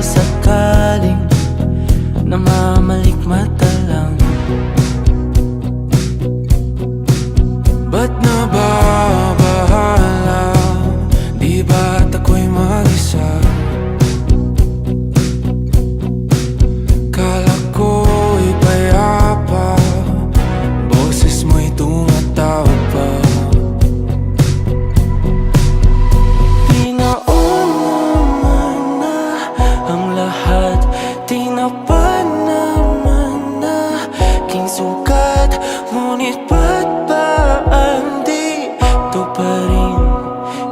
sakaling namamalikmata lang. Ba't nababahala? Di ba't ako'y mag-isa? Kala ko'y payapa, boses mo'y tumatawag pa. Di naman na ang lahat, di na pa naman na aking sukat. Ngunit ba't ba di ito pa rin?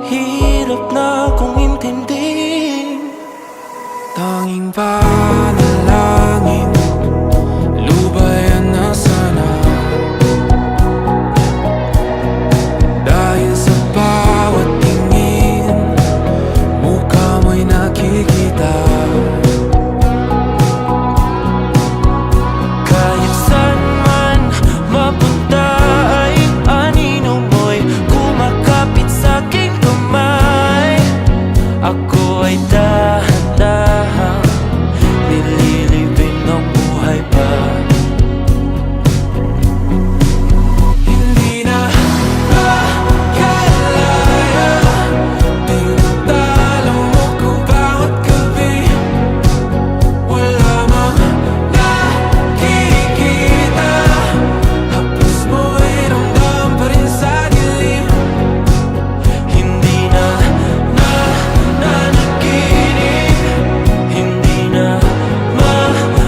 Hirap na akong intindihin. Tanging panalangin, lubayan na sana. Dahil sa bawat tingin, mukha mo'y nakikita. Kahit saan man mapunta ay anino mo'y kumakapit sa'king kamay. Ako ay dahan-dahan nililibing ng buhay pa. Hindi na makalaya, tinatalo mo ko bawat gabi. Wala mang nakikita, hapos mo'y ramdam pa rin sa dilim. Hindi na nanaginip, hindi na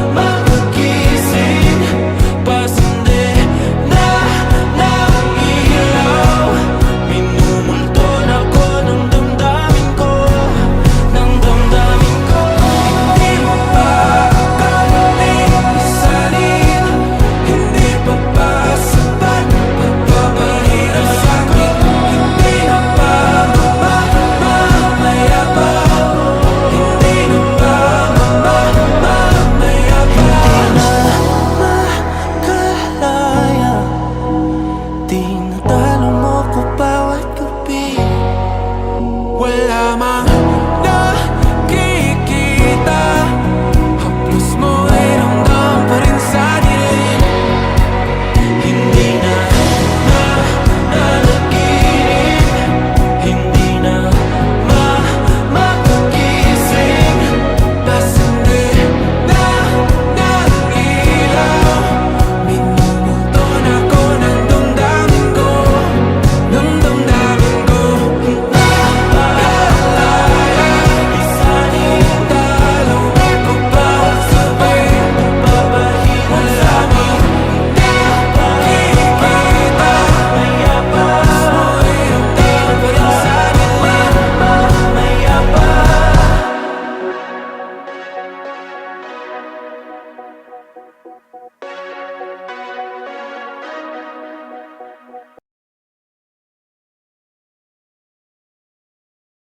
mapagising. Pasindi na ng ilaw, minumulton ako ng damdamin ko, ng damdamin ko. Hindi mo pa akalaing isalin, hindi pa ba sapat pagpapahirap sa'kin? Hindi na ba mamayabang? Hindi na ba mamayabang? Makalaya, tinatalo mo ko bawat gabi. Wala mang